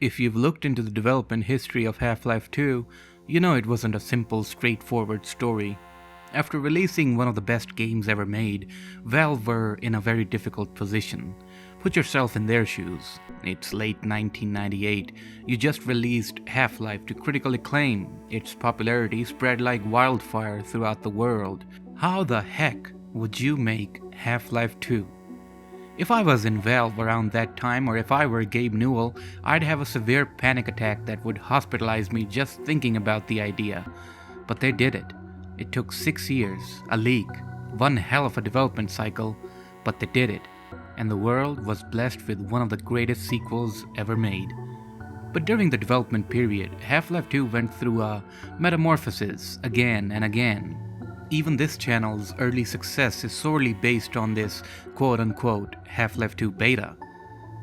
If you've looked into the development history of Half-Life 2, you know it wasn't a simple, straightforward story. After releasing one of the best games ever made, Valve were in a very difficult position. Put yourself in their shoes. It's late 1998, you just released Half-Life to critical acclaim, its popularity spread like wildfire throughout the world. How the heck would you make Half-Life 2? If I was in Valve around that time, or if I were Gabe Newell, I'd have a severe panic attack that would hospitalize me just thinking about the idea. But they did it. It took 6 years, a leak, one hell of a development cycle, but they did it. And the world was blessed with one of the greatest sequels ever made. But during the development period, Half-Life 2 went through a metamorphosis again and again. Even this channel's early success is sorely based on this quote-unquote Half-Life 2 beta.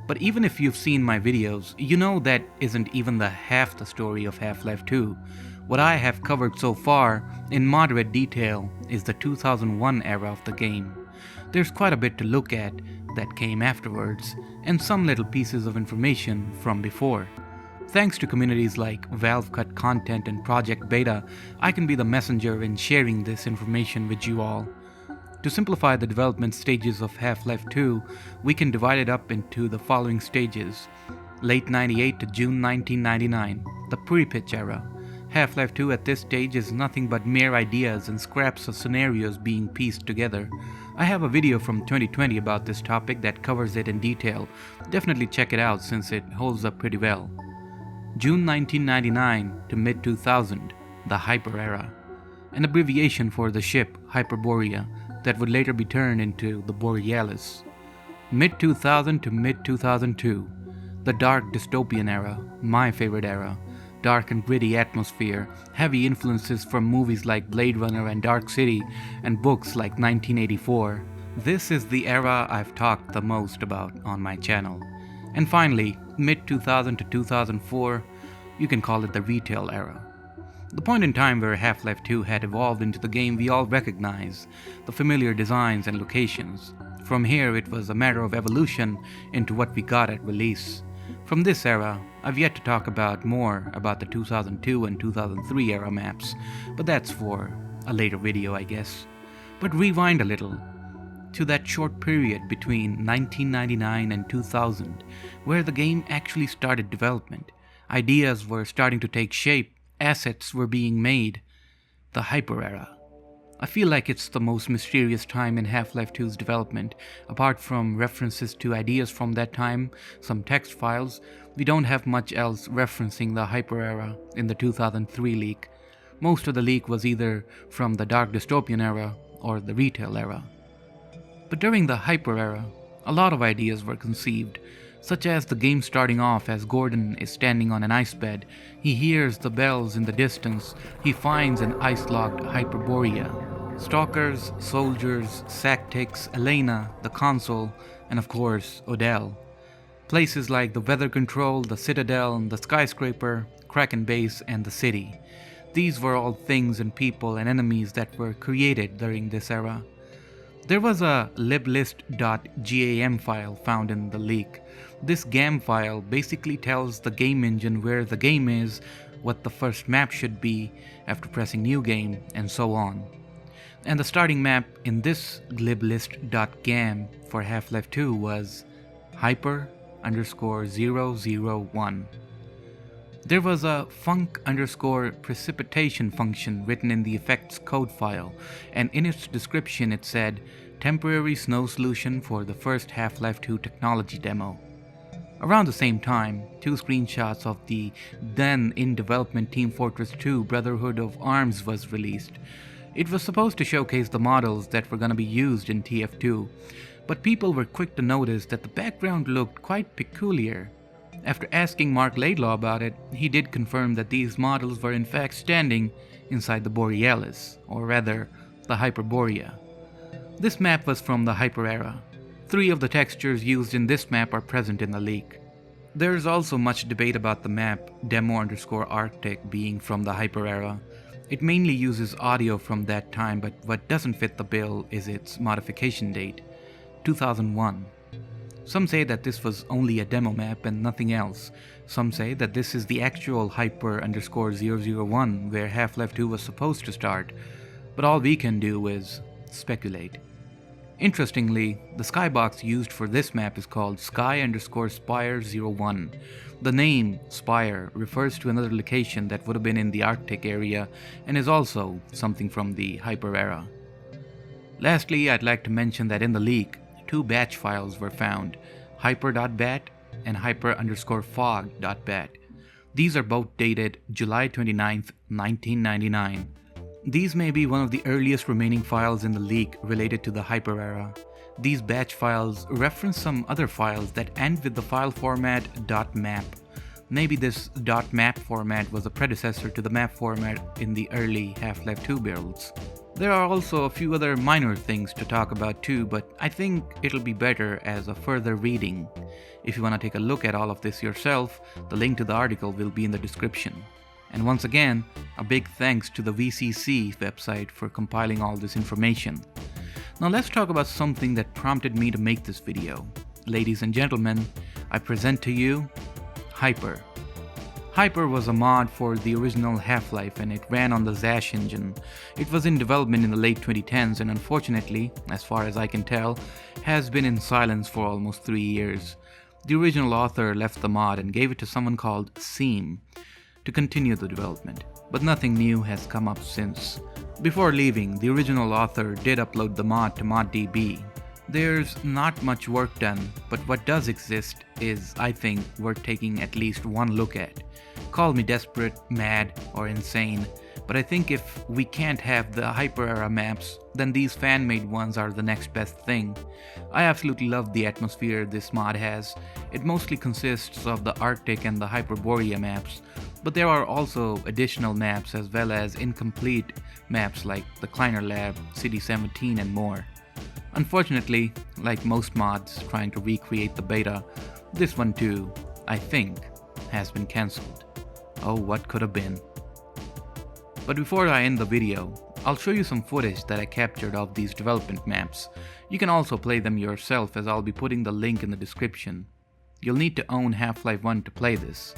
But even if you've seen my videos, you know that isn't even the half the story of Half-Life 2. What I have covered so far, in moderate detail, is the 2001 era of the game. There's quite a bit to look at that came afterwards, and some little pieces of information from before. Thanks to communities like Valve Cut Content and Project Beta, I can be the messenger in sharing this information with you all. To simplify the development stages of Half-Life 2, we can divide it up into the following stages. Late 98 to June 1999, the pre-pitch era. Half-Life 2 at this stage is nothing but mere ideas and scraps of scenarios being pieced together. I have a video from 2020 about this topic that covers it in detail. Definitely check it out since it holds up pretty well. June 1999 to mid-2000, the Hyper Era, an abbreviation for the ship Hyperborea that would later be turned into the Borealis. Mid-2000 to mid-2002, the Dark Dystopian Era, my favorite era. Dark and gritty atmosphere, heavy influences from movies like Blade Runner and Dark City, and books like 1984. This is the era I've talked the most about on my channel. And finally, mid-2000 to 2004, you can call it the retail era. The point in time where Half-Life 2 had evolved into the game we all recognize, the familiar designs and locations. From here, it was a matter of evolution into what we got at release. From this era, I've yet to talk more about the 2002 and 2003 era maps, but that's for a later video, I guess. But rewind a little to that short period between 1999 and 2000, where the game actually started development. Ideas were starting to take shape, assets were being made. The Hyper Era. I feel like it's the most mysterious time in Half-Life 2's development. Apart from references to ideas from that time, some text files, we don't have much else referencing the Hyper Era in the 2003 leak. Most of the leak was either from the Dark Dystopian Era or the Retail Era. But during the Hyper Era, a lot of ideas were conceived, such as the game starting off as Gordon is standing on an ice bed. He hears the bells in the distance. He finds an ice-locked Hyperborea. Stalkers, soldiers, Sactics, Elena, the console, and of course, Odell. Places like the Weather Control, the Citadel, the Skyscraper, Kraken Base, and the city. These were all things and people and enemies that were created during this era. There was a liblist.gam file found in the leak. This GAM file basically tells the game engine where the game is, what the first map should be after pressing new game, and so on. And the starting map in this liblist.gam for Half-Life 2 was Hyper_001. There was a func_precipitation function written in the effects code file, and in its description it said, temporary snow solution for the first Half-Life 2 technology demo. Around the same time, 2 screenshots of the then in development Team Fortress 2 Brotherhood of Arms was released. It was supposed to showcase the models that were going to be used in TF2, but people were quick to notice that the background looked quite peculiar. After asking Mark Laidlaw about it, he did confirm that these models were in fact standing inside the Borealis, or rather, the Hyperborea. This map was from the Hyper Era. 3 of the textures used in this map are present in the leak. There is also much debate about the map demo_Arctic being from the Hyper Era. It mainly uses audio from that time, but what doesn't fit the bill is its modification date, 2001. Some say that this was only a demo map and nothing else. Some say that this is the actual Hyper_001 where Half-Life 2 was supposed to start, but all we can do is speculate. Interestingly, the skybox used for this map is called Sky_Spire01. The name Spire refers to another location that would have been in the Arctic area and is also something from the Hyper era. Lastly, I'd like to mention that in the leak, two batch files were found, hyper.bat and hyper_fog.bat. These are both dated July 29th, 1999. These may be one of the earliest remaining files in the leak related to the Hyper era. These batch files reference some other files that end with the file format .map. Maybe this .map format was a predecessor to the map format in the early Half-Life 2 builds. There are also a few other minor things to talk about too, but I think it'll be better as a further reading. If you want to take a look at all of this yourself, the link to the article will be in the description. And once again, a big thanks to the VCC website for compiling all this information. Now let's talk about something that prompted me to make this video. Ladies and gentlemen, I present to you Hyper. Hyper was a mod for the original Half-Life and it ran on the Zash engine. It was in development in the late 2010s and unfortunately, as far as I can tell, has been in silence for almost 3 years. The original author left the mod and gave it to someone called Seam to continue the development, but nothing new has come up since. Before leaving, the original author did upload the mod to ModDB. There's not much work done, but what does exist is, I think, worth taking at least one look at. Call me desperate, mad, or insane, but I think if we can't have the Hyper era maps, then these fan-made ones are the next best thing. I absolutely love the atmosphere this mod has. It mostly consists of the Arctic and the Hyperborea maps, but there are also additional maps as well as incomplete maps like the Kleiner Lab, City 17 and more. Unfortunately, like most mods trying to recreate the beta, this one too, I think, has been cancelled. Oh, what could have been. But before I end the video, I'll show you some footage that I captured of these development maps. You can also play them yourself as I'll be putting the link in the description. You'll need to own Half-Life 1 to play this.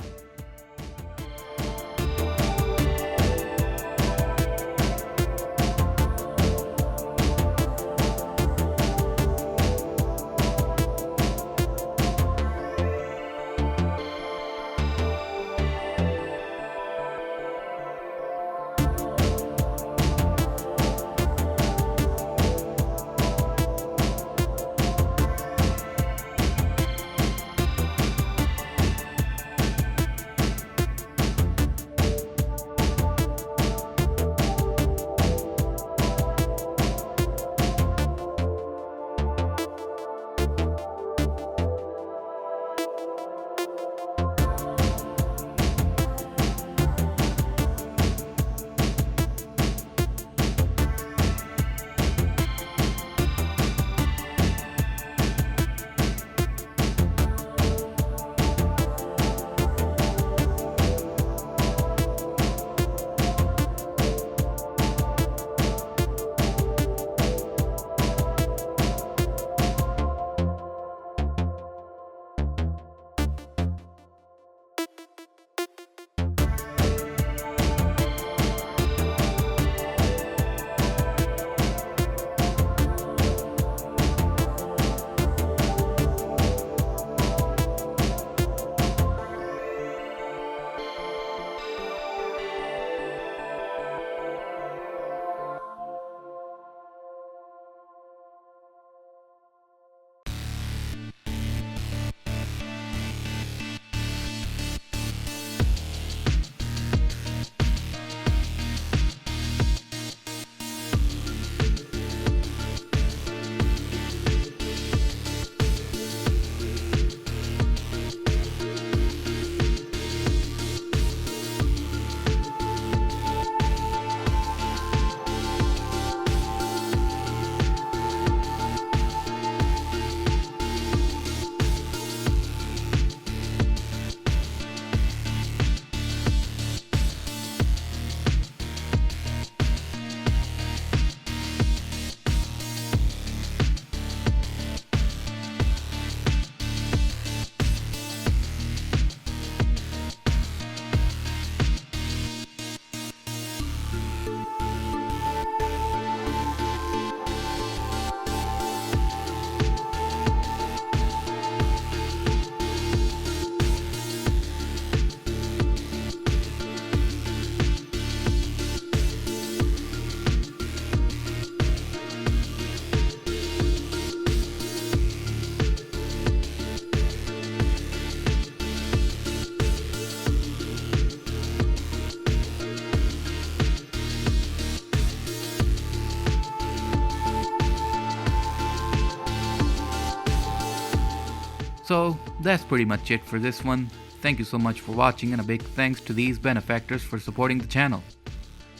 So that's pretty much it for this one. Thank you so much for watching, and a big thanks to these benefactors for supporting the channel: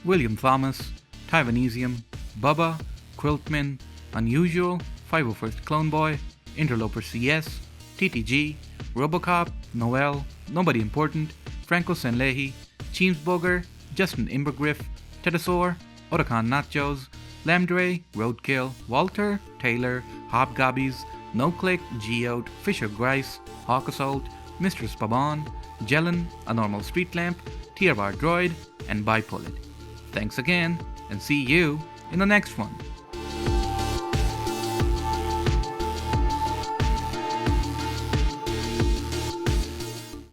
William Thomas, Taiwanesium, Bubba, Quiltman, Unusual, 501st Clone Boy, Interloper CS, TTG, Robocop, Noel, Nobody Important, Franco Senlehi, Cheemsboger, Justin Imbergriff, Tedasaur, Otakan Nachos, Lamdre, Roadkill, Walter, Taylor, Hobgobbies, NoClick, Geode, Fisher Grice, Hawk Assault, Mr. Spaban, Jelen, A Normal Street Lamp, Tierbar Droid, and Bipolit. Thanks again, and see you in the next one.